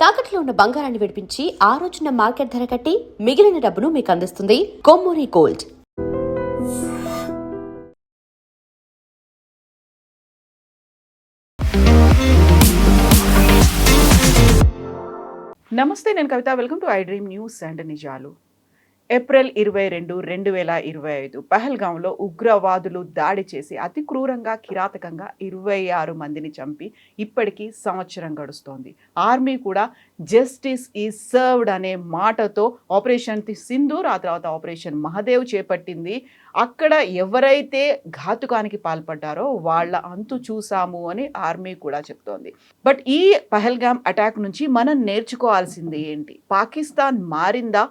తాకట్లో ఉన్న బంగారాన్ని విడిపించి ఆ రోజున మార్కెట్ ధర కట్టి మిగిలిన డబ్బును మీకు అందిస్తుంది కొమ్మూరి గోల్డ్. నమస్తే, నేను Kavitha. Welcome to I dream news and నిజాలు. ఏప్రిల్ 22, 2025 పహల్గాంలో ఉగ్రవాదులు దాడి చేసి అతి క్రూరంగా, కిరాతకంగా 26 మందిని చంపి ఇప్పటికీ సంవత్సరం గడుస్తోంది. ఆర్మీ కూడా జస్టిస్ ఈజ్ సర్వ్డ్ అనే మాటతో ఆపరేషన్ సింధూర్, ఆ తర్వాత ఆపరేషన్ మహదేవ్ చేపట్టింది. అక్కడ ఎవరైతే ఘాతుకానికి పాల్పడ్డారో వాళ్ళ అంతు చూసాము అని ఆర్మీ కూడా చెప్తోంది. బట్ ఈ పహల్గాం అటాక్ నుంచి మనం నేర్చుకోవాల్సింది ఏంటి? పాకిస్తాన్ మారిందా?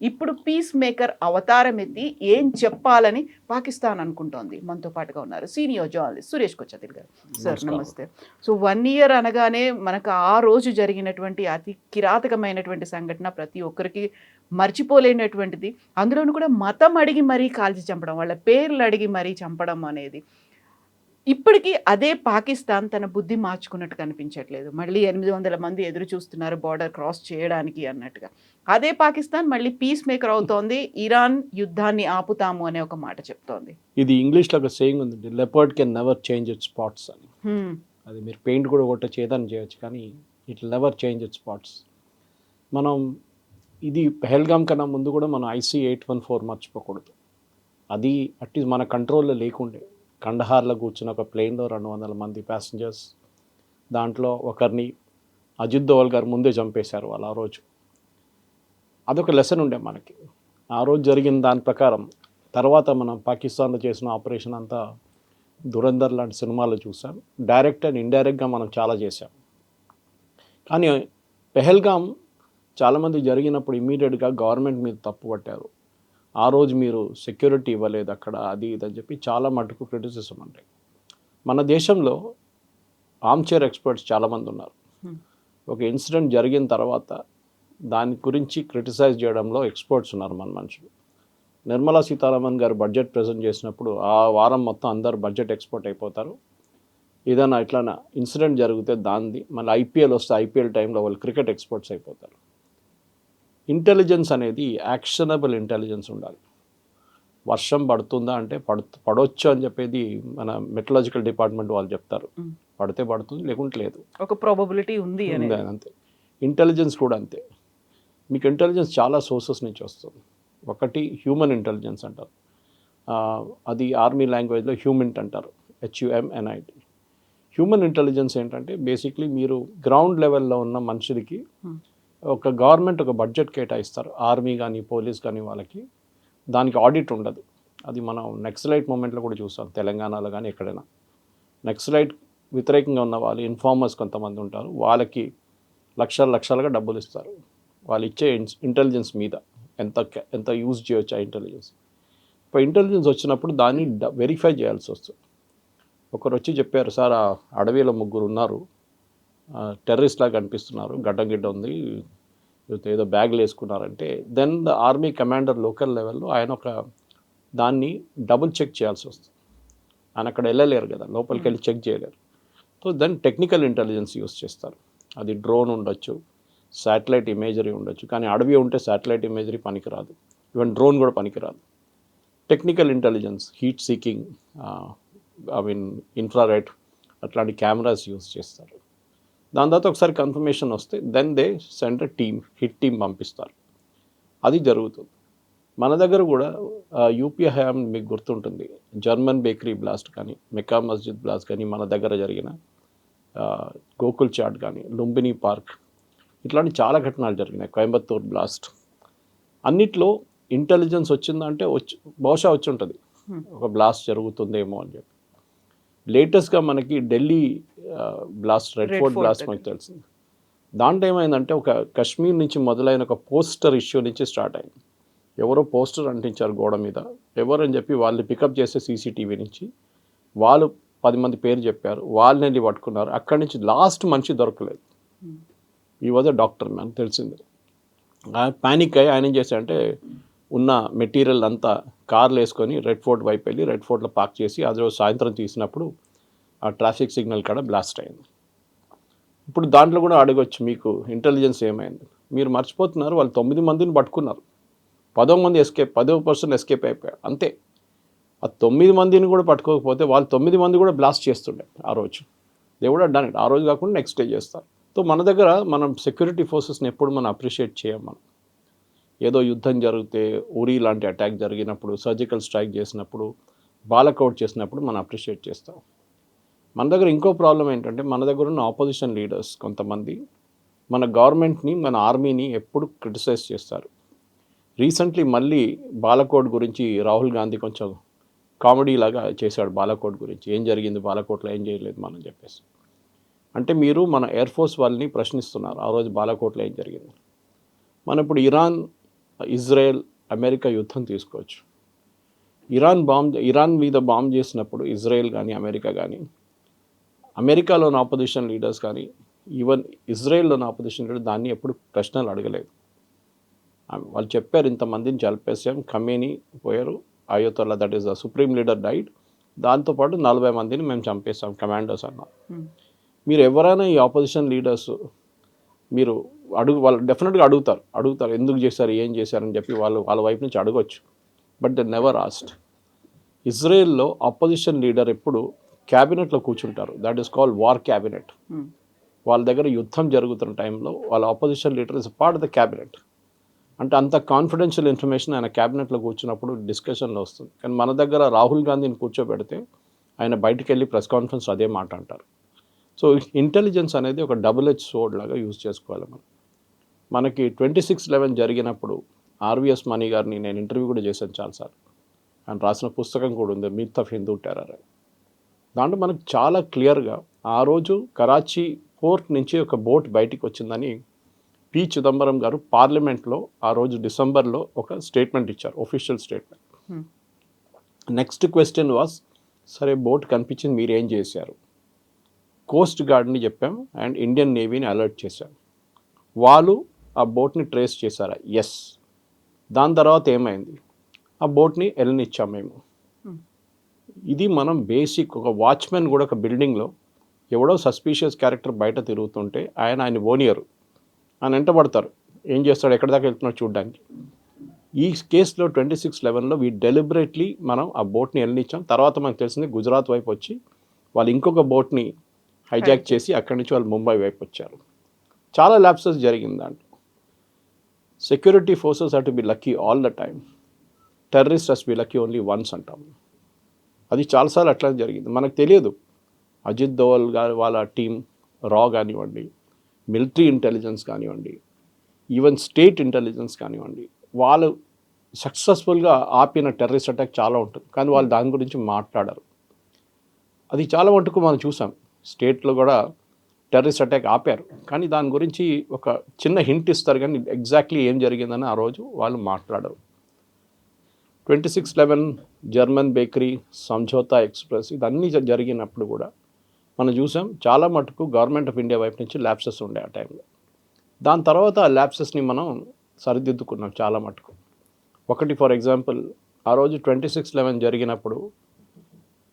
ఇప్పుడు పీస్ మేకర్ అవతారం ఎత్తి ఏం చెప్పాలని పాకిస్తాన్ అనుకుంటోంది. మనతో పాటుగా ఉన్నారు సీనియర్ జర్నలిస్ట్ సురేష్ కొచ్చతిల్ గారు. సార్ నమస్తే. సో 1 year అనగానే మనకు ఆ రోజు జరిగినటువంటి అతి కిరాతకమైనటువంటి సంఘటన ప్రతి ఒక్కరికి మర్చిపోలేనటువంటిది. అందులోనూ కూడా మతం అడిగి మరీ కాల్చి చంపడం, వాళ్ళ పేర్లు అడిగి మరీ చంపడం అనేది ఇప్పటికీ అదే పాకిస్తాన్ తన బుద్ధి మార్చుకున్నట్టు కనిపించట్లేదు. మళ్ళీ 800 మంది ఎదురు చూస్తున్నారు బార్డర్ క్రాస్ చేయడానికి అన్నట్టుగా. అదే పాకిస్తాన్ మళ్ళీ పీస్ మేకర్ అవుతోంది. ఇరాన్ యుద్ధాన్ని ఆపుతాము అనే ఒక మాట చెప్తోంది. ఇది ఇంగ్లీష్లో ఒక సేయింగ్ ఉంది, leopard can never change it's spots అని. అది మీరు పెయింట్ కూడా కొట్ట చేదని చేయొచ్చు, కానీ it never change it's spots. మనం ఇది పెహల్గాం కన్నా ముందు కూడా మనం IC-814 మర్చిపోకూడదు. అది అట్లీస్ట్ మన కంట్రోల్లో లేకుండే. కండహార్లో కూర్చున్న ఒక ప్లేన్లో 200 మంది ప్యాసింజర్స్, దాంట్లో ఒకరిని అజిత్ దోవల్ గారు ముందే చంపేశారు వాళ్ళు ఆ రోజు. అదొక లెసన్ ఉండే మనకి ఆ రోజు జరిగిన దాని ప్రకారం. తర్వాత మనం పాకిస్తాన్లో చేసిన ఆపరేషన్ అంతా దురంధర్ లాంటి సినిమాలు చూసాం. డైరెక్ట్ అండ్ ఇండైరెక్ట్గా మనం చాలా చేసాం. కానీ పెహల్గాం చాలామంది జరిగినప్పుడు ఇమీడియట్గా గవర్నమెంట్ మీద తప్పు పట్టారు. ఆ రోజు మీరు సెక్యూరిటీ ఇవ్వలేదు అక్కడ, అది ఇదని చెప్పి చాలా మటుకు క్రిటిసిజం ఉంటాయి. మన దేశంలో ఆర్మ్చైర్ ఎక్స్పర్ట్స్ చాలామంది ఉన్నారు. ఒక ఇన్సిడెంట్ జరిగిన తర్వాత దాని గురించి క్రిటిసైజ్ చేయడంలో ఎక్స్పర్ట్స్ ఉన్నారు మన మనుషులు. నిర్మలా సీతారామన్ గారు బడ్జెట్ ప్రజెంట్ చేసినప్పుడు ఆ వారం మొత్తం అందరు బడ్జెట్ ఎక్స్పర్ట్ అయిపోతారు. ఏదైనా ఇట్లా ఇన్సిడెంట్ జరిగితే దాన్ని మళ్ళీ IPL వస్తే IPL టైంలో వాళ్ళు క్రికెట్ ఎక్స్పర్ట్స్ అయిపోతారు. ఇంటెలిజెన్స్ అనేది యాక్షనబుల్ ఇంటెలిజెన్స్ ఉండాలి. వర్షం పడుతుందా అంటే పడవచ్చు అని చెప్పేది మన మెట్రలాజికల్ డిపార్ట్మెంట్ వాళ్ళు చెప్తారు. పడితే పడుతుంది, లేకుంటే లేదు, ఒక ప్రాబబిలిటీ ఉంది అంతే. ఇంటెలిజెన్స్ కూడా అంతే. మీకు ఇంటెలిజెన్స్ చాలా సోర్సెస్ నుంచి వస్తుంది. ఒకటి హ్యూమన్ ఇంటెలిజెన్స్ అంటారు, అది ఆర్మీ లాంగ్వేజ్లో హ్యూమింట్ అంటారు, HUMNIT. హ్యూమన్ ఇంటెలిజెన్స్ ఏంటంటే బేసిక్లీ మీరు గ్రౌండ్ లెవెల్లో ఉన్న మనుషులకి ఒక గవర్నమెంట్ ఒక బడ్జెట్ కేటాయిస్తారు, ఆర్మీ కానీ పోలీస్ కానీ వాళ్ళకి. దానికి ఆడిట్ ఉండదు. అది మనం నక్సలైట్ మూమెంట్లో కూడా చూస్తాం, తెలంగాణలో కానీ ఎక్కడైనా. నక్సలైట్ వ్యతిరేకంగా ఉన్న వాళ్ళు ఇన్ఫార్మర్స్ కొంతమంది ఉంటారు, వాళ్ళకి లక్షలుగా డబ్బులు ఇస్తారు. వాళ్ళు ఇచ్చే ఇంటెలిజెన్స్ మీద ఎంత యూజ్ చేయొచ్చు ఆ ఇంటెలిజెన్స్. ఇప్పుడు ఇంటెలిజెన్స్ వచ్చినప్పుడు దాన్ని వెరిఫై చేయాల్సి వస్తుంది. ఒకరు వచ్చి చెప్పారు, సార్ ఆ అడవిలో 3 ఉన్నారు, టెర్రరిస్ట్ లాగా కనిపిస్తున్నారు, గడ్డ ఉంది, ఏదో బ్యాగ్లు వేసుకున్నారంటే then the army commander local లెవెల్లో ఆయన ఒక దాన్ని డబుల్ చెక్ చేయాల్సి వస్తుంది. ఆయన అక్కడ వెళ్ళలేరు కదా, లోపలికి వెళ్ళి చెక్ చేయలేరు. So then technical intelligence use చేస్తారు. అది డ్రోన్ ఉండొచ్చు, శాటిలైట్ ఇమేజరీ ఉండొచ్చు, కానీ అడవి ఉంటే శాటిలైట్ ఇమేజరీ పనికిరాదు, ఈవెన్ డ్రోన్ కూడా పనికిరాదు. Technical intelligence, heat seeking, infrared అట్లాంటి కెమెరాస్ యూస్ చేస్తారు. దాని తర్వాత ఒకసారి కన్ఫర్మేషన్ వస్తే then they send hit team పంపిస్తారు. అది జరుగుతుంది. మన దగ్గర కూడా యూపీ హయాం మీకు గుర్తుంటుంది, జర్మన్ బేకరీ బ్లాస్ట్ కానీ, మెక్కా మస్జిద్ బ్లాస్ట్ కానీ, మన దగ్గర జరిగిన గోకుల్ చాట్ కానీ, లుంబిని పార్క్, ఇట్లాంటి చాలా ఘటనలు జరిగినాయి, కోయంబత్తూర్ బ్లాస్ట్. అన్నిట్లో ఇంటెలిజెన్స్ వచ్చిందంటే బహుశా వచ్చి ఉంటుంది, ఒక బ్లాస్ట్ జరుగుతుందేమో అని చెప్పి. లేటెస్ట్గా మనకి Delhi blast, red fort blast మనకు తెలిసింది. దాంట్లో ఏమైందంటే ఒక కశ్మీర్ నుంచి మొదలైన ఒక పోస్టర్ ఇష్యూ నుంచి స్టార్ట్ అయింది. ఎవరో పోస్టర్ అంటించారు గోడ మీద, ఎవరని చెప్పి వాళ్ళు పికప్ చేసే CCTV నుంచి వాళ్ళు 10 మంది పేరు చెప్పారు, వాళ్ళని వెళ్ళి పట్టుకున్నారు. అక్కడి నుంచి లాస్ట్ మనిషి దొరకలేదు. ఈ వాజ్ అ డాక్టర్ మ్యాన్ తెలిసింది. ప్యానిక్ అయ్యి ఆయన ఏం చేశారంటే ఉన్న మెటీరియల్ అంతా కార్లు వేసుకొని రెడ్ ఫోర్ట్ వైపు వెళ్ళి రెడ్ ఫోర్ట్లో పార్క్ చేసి అది రోజు సాయంత్రం తీసినప్పుడు ఆ ట్రాఫిక్ సిగ్నల్ కాడ బ్లాస్ట్ అయింది. ఇప్పుడు దాంట్లో కూడా అడగొచ్చు మీకు ఇంటెలిజెన్స్ ఏమైంది. మీరు మర్చిపోతున్నారు వాళ్ళు 9 మందిని పట్టుకున్నారు, 10వ మంది ఎస్కేప్, 10% ఎస్కేప్ అయిపోయారు అంతే. ఆ 9 మందిని కూడా పట్టుకోకపోతే వాళ్ళు 9 మంది కూడా బ్లాస్ట్ చేస్తుండే ఆ రోజు. దేవుడు డన్ ఇట్. ఆ రోజు కాకుండా నెక్స్ట్ డే చేస్తారు. సో మన దగ్గర మనం సెక్యూరిటీ ఫోర్సెస్ని ఎప్పుడు మనం అప్రిషియేట్ చేయం. మనం ఏదో యుద్ధం జరిగితే, ఉరి లాంటి అటాక్ జరిగినప్పుడు, సర్జికల్ స్ట్రైక్ చేసినప్పుడు, బాలకౌట్ చేసినప్పుడు మనం అప్రిషియేట్ చేస్తాం. మన దగ్గర ఇంకో ప్రాబ్లం ఏంటంటే మన దగ్గర ఉన్న ఆపోజిషన్ లీడర్స్ కొంతమంది మన గవర్నమెంట్ని, మన ఆర్మీని ఎప్పుడు క్రిటిసైజ్ చేస్తారు. రీసెంట్లీ మళ్ళీ బాలకోట్ గురించి రాహుల్ గాంధీ కొంచెం కామెడీ లాగా చేశాడు. బాలకోట్ గురించి ఏం జరిగింది, బాలకోట్లో ఏం చేయలేదు మనం చెప్పేసి. అంటే మీరు మన ఎయిర్ ఫోర్స్ వాళ్ళని ప్రశ్నిస్తున్నారు ఆ రోజు బాలకోట్లో ఏం జరిగింది. మనం ఇప్పుడు ఇరాన్, ఇజ్రాయెల్, అమెరికా యుద్ధం తీసుకోవచ్చు. ఇరాన్ మీద బాంబ్ చేసినప్పుడు ఇజ్రాయెల్ కానీ అమెరికా కానీ, అమెరికాలోని ఆపోజిషన్ లీడర్స్ కానీ, ఈవెన్ ఇజ్రాయెల్లోని ఆపోజిషన్ లీడర్ దాన్ని ఎప్పుడు ప్రశ్నలు అడగలేదు. వాళ్ళు చెప్పారు ఇంతమందిని చంపేసాం, ఖమేనీ పోయారు, Ayatollah that is the supreme leader died, దాంతోపాటు 40 మందిని మేము చంపేసాం కమాండోస్ అన్నారు. మీరు ఎవరైనా ఈ ఆపోజిషన్ లీడర్స్ మీరు వాళ్ళు డెఫినెట్గా అడుగుతారు ఎందుకు చేశారు, ఏం చేశారని చెప్పి వాళ్ళ వైపు నుంచి అడగొచ్చు. But they never asked. ఇజ్రాయెల్లో ఆపోజిషన్ లీడర్ ఎప్పుడు క్యాబినెట్లో కూర్చుంటారు, that is called war cabinet. వాళ్ళ దగ్గర యుద్ధం జరుగుతున్న టైంలో వాళ్ళ opposition leader is part of the cabinet. అంటే అంత కాన్ఫిడెన్షియల్ ఇన్ఫర్మేషన్ ఆయన క్యాబినెట్లో కూర్చున్నప్పుడు డిస్కషన్లో వస్తుంది. కానీ మన దగ్గర రాహుల్ గాంధీని కూర్చోబెడితే ఆయన బయటికి వెళ్ళి ప్రెస్ కాన్ఫరెన్స్ అదే మాట అంటారు. సో ఇంటెలిజెన్స్ అనేది ఒక డబుల్ ఎడ్జ్ సోర్డ్ లాగా యూజ్ చేసుకోవాలి మనం. మనకి 26/11 జరిగినప్పుడు ఆర్వీఎస్ మణి గారిని నేను ఇంటర్వ్యూ కూడా చేశాను చాలాసార్లు. ఆయన రాసిన పుస్తకం కూడా ఉంది, మిత్ ఆఫ్ హిందూ టెర్రర్ అని. దాంట్లో మనకు చాలా క్లియర్గా ఆ రోజు కరాచీ పోర్ట్ నుంచి ఒక బోట్ బయటికి వచ్చిందని పి చిదంబరం గారు పార్లమెంట్లో ఆ రోజు డిసెంబర్లో ఒక స్టేట్మెంట్ ఇచ్చారు, official statement. Next question was, సరే బోట్ కనిపించింది మీరు ఏం చేశారు? కోస్ట్ గార్డ్ని చెప్పాం అండ్ ఇండియన్ నేవీని అలర్ట్ చేశాం. వాళ్ళు ఆ బోట్ని ట్రేస్ చేశారా? ఎస్. దాని తర్వాత ఏమైంది? ఆ బోట్ని వెళ్ళనిచ్చాం మేము. ఇది మనం బేసిక్. ఒక వాచ్మెన్ కూడా ఒక బిల్డింగ్లో ఎవడో సస్పీషియస్ క్యారెక్టర్ బయట తిరుగుతుంటే ఆయన ఓనియరు, ఆయన వెంటబడతారు, ఏం చేస్తాడు, ఎక్కడి దాకా వెళ్తున్నాడు చూడడానికి. ఈ కేసులో 26/11లో డెలిబరేట్లీ మనం ఆ బోట్ని వెళ్ళనిచ్చాం. తర్వాత మనకు తెలిసింది గుజరాత్ వైపు వచ్చి వాళ్ళు ఇంకొక బోట్ని హైజాక్ చేసి అక్కడి నుంచి వాళ్ళు ముంబై వైపు వచ్చారు. చాలా ల్యాప్సెస్ జరిగింది దాంట్లో. Security forces have to be lucky all the time, terrorist has B lucky only once అంటాం. అది చాలాసార్లు అట్లా జరిగింది. మనకు తెలియదు. అజిత్ దోవల్ గారు వాళ్ళ టీం, రా కానివ్వండి, మిలిటరీ ఇంటెలిజెన్స్ కానివ్వండి, ఈవెన్ స్టేట్ ఇంటెలిజెన్స్ కానివ్వండి, వాళ్ళు సక్సెస్ఫుల్గా ఆపిన టెర్రరిస్ట్ అటాక్ చాలా ఉంటుంది, కానీ వాళ్ళు దాని గురించి మాట్లాడరు. అది చాలా మటుకు మనం చూసాం. స్టేట్లో కూడా టెర్రరిస్ట్ అటాక్ ఆపారు, కానీ దాని గురించి ఒక చిన్న హింట్ ఇస్తారు, కానీ ఎగ్జాక్ట్లీ ఏం జరిగిందని ఆ రోజు వాళ్ళు మాట్లాడరు. 26/11 జర్మన్ బేకరీ, సంఝోతా ఎక్స్ప్రెస్, ఇదన్నీ జరిగినప్పుడు కూడా మనం చూసాం చాలా మటుకు గవర్నమెంట్ ఆఫ్ ఇండియా వైపు నుంచి ల్యాప్సెస్ ఉండే ఆ టైంలో. దాని తర్వాత ఆ ల్యాప్సెస్ని మనం సరిదిద్దుకున్నాం చాలా మటుకు. ఒకటి ఫర్ ఎగ్జాంపుల్, ఆ రోజు 26/11 జరిగినప్పుడు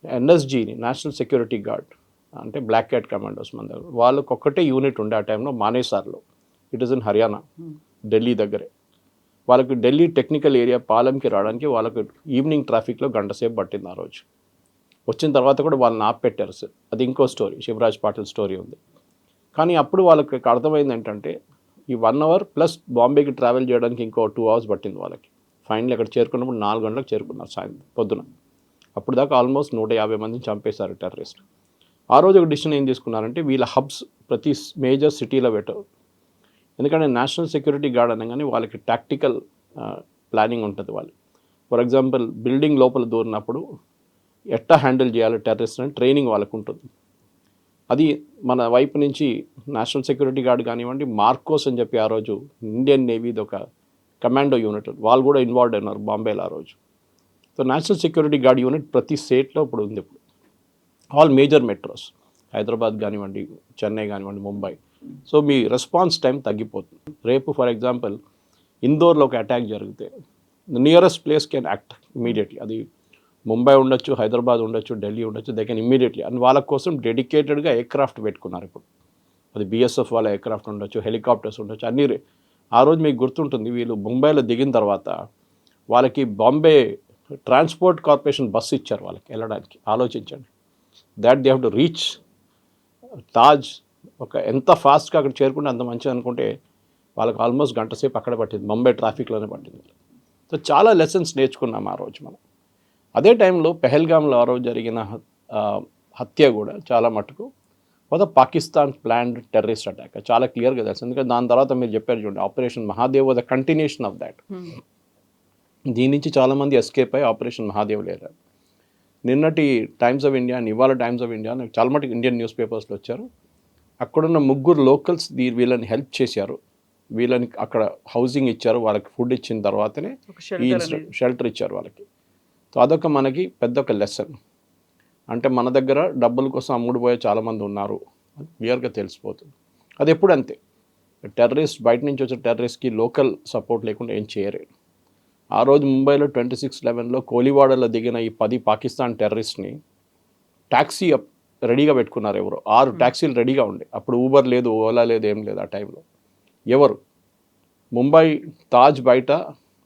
ఎన్ఎస్జీని, నేషనల్ సెక్యూరిటీ గార్డ్, అంటే బ్లాక్ క్యాట్ కమాండోస్ మన దగ్గర, వాళ్ళకు ఒక్కటే యూనిట్ ఉండే ఆ టైంలో మానేసార్లో. It is in Haryana, Delhi దగ్గరే. వాళ్ళకి ఢిల్లీ టెక్నికల్ ఏరియా పాలెంకి రావడానికి వాళ్ళకు ఈవినింగ్ ట్రాఫిక్లో గంట సేపు పట్టింది ఆ రోజు. వచ్చిన తర్వాత కూడా వాళ్ళని ఆపెట్టారు సార్, అది ఇంకో స్టోరీ, శివరాజ్ పాటిల్ స్టోరీ ఉంది. కానీ అప్పుడు వాళ్ళకి అర్థమైంది ఏంటంటే ఈ 1 hour ప్లస్ బాంబేకి ట్రావెల్ చేయడానికి ఇంకో 2 hours పట్టింది వాళ్ళకి. ఫైనల్ అక్కడ చేరుకున్నప్పుడు 4 గంటలకు చేరుకున్నారు సాయంత్రం పొద్దున. అప్పుడు దాకా ఆల్మోస్ట్ 150 మందిని చంపేశారు టెర్రరిస్ట్. ఆ రోజు ఒక డిసిషన్ ఏం తీసుకున్నారంటే వీళ్ళ హబ్స్ ప్రతి మేజర్ సిటీలో పెట్టారు. ఎందుకంటే నేషనల్ సెక్యూరిటీ గార్డ్ అనగానే వాళ్ళకి టాక్టికల్ ప్లానింగ్ ఉంటుంది. వాళ్ళు ఫర్ ఎగ్జాంపుల్ బిల్డింగ్ లోపల దూరినప్పుడు ఎట్లా హ్యాండిల్ చేయాలి టెర్రరిస్ట్ అని ట్రైనింగ్ వాళ్ళకు ఉంటుంది. అది మన వైపు నుంచి నేషనల్ సెక్యూరిటీ గార్డ్ కానివ్వండి, మార్కోస్ అని చెప్పి ఆ రోజు ఇండియన్ నేవీది ఒక కమాండో యూనిట్, వాళ్ళు కూడా ఇన్వాల్వ్ అయినారు బాంబేలో ఆ రోజు. So national security gourd unit ప్రతి స్టేట్లో ఇప్పుడు ఉంది. ఇప్పుడు ఆల్ మేజర్ మెట్రోస్, హైదరాబాద్ కానివ్వండి, చెన్నై కానివ్వండి, ముంబై. సో మీ రెస్పాన్స్ టైం తగ్గిపోతుంది. రేపు ఫర్ ఎగ్జాంపుల్ ఇందోర్లో ఒక అటాక్ జరిగితే nearest place can act immediately. అది ముంబై ఉండొచ్చు, హైదరాబాద్ ఉండొచ్చు, ఢిల్లీ ఉండొచ్చు, దే కెన్ ఇమ్మీడియట్లీ. అండ్ వాళ్ళ కోసం డెడికేటెడ్గా ఎయిర్ క్రాఫ్ట్ పెట్టుకున్నారు ఇప్పుడు. అది బిఎస్ఎఫ్ వాళ్ళ ఎయిర్క్రాఫ్ట్ ఉండొచ్చు, హెలికాప్టర్స్ ఉండొచ్చు, అన్నీ ఆ రోజు మీకు గుర్తుంటుంది వీళ్ళు ముంబైలో దిగిన తర్వాత వాళ్ళకి బాంబే ట్రాన్స్పోర్ట్ కార్పొరేషన్ బస్సు ఇచ్చారు వాళ్ళకి వెళ్ళడానికి. ఆలోచించండి, that they have to reach Taj ఒక ఎంత ఫాస్ట్గా అక్కడ చేరుకుంటే అంత మంచిది అనుకుంటే వాళ్ళకి ఆల్మోస్ట్ గంట సేపు అక్కడ పట్టింది, ముంబై ట్రాఫిక్లోనే పట్టింది. సో చాలా లెసన్స్ నేర్చుకున్నాం ఆ రోజు మనం. అదే టైంలో పెహల్గామ్లో ఆ రోజు జరిగిన హత్య కూడా చాలా మటుకు ఒక పాకిస్తాన్ ప్లాన్డ్ టెర్రరిస్ట్ అటాక్, చాలా క్లియర్గా తెలుసు. ఎందుకంటే దాని తర్వాత మీరు చెప్పారు చూడండి, operation Mahadev was the continuation of that. దీని నుంచి చాలామంది ఎస్కేప్ అయ్యి ఆపరేషన్ మహాదేవ్ లేరు. నిన్నటి టైమ్స్ ఆఫ్ ఇండియా అని ఇవాళ టైమ్స్ ఆఫ్ ఇండియా నాకు చాలా మటుకు ఇండియన్ న్యూస్ పేపర్స్లో వచ్చారు. అక్కడున్న 3 లోకల్స్ వీళ్ళని హెల్ప్ చేశారు, వీళ్ళని అక్కడ హౌసింగ్ ఇచ్చారు, వాళ్ళకి ఫుడ్ ఇచ్చిన తర్వాతనే ఈ షెల్టర్ ఇచ్చారు వాళ్ళకి. సో అదొక మనకి పెద్ద ఒక లెసన్. అంటే మన దగ్గర డబ్బుల కోసం అమ్ముడుపోయే చాలామంది ఉన్నారు అని క్లియర్గా తెలిసిపోతుంది. అది ఎప్పుడు అంతే, టెర్రరిస్ట్ బయట నుంచి వచ్చే టెర్రరిస్ట్కి లోకల్ సపోర్ట్ లేకుండా ఏం చేయలేరు. ఆ రోజు ముంబైలో 26/11లో కోలివాడలో దిగిన ఈ 10 పాకిస్తాన్ టెర్రరిస్ట్ని ట్యాక్సీ రెడీగా పెట్టుకున్నారు ఎవరు, 6 ట్యాక్సీలు రెడీగా ఉండే. అప్పుడు ఊబర్ లేదు, ఓలా లేదు, ఏం లేదు ఆ టైంలో. ఎవరు ముంబై తాజ్ బయట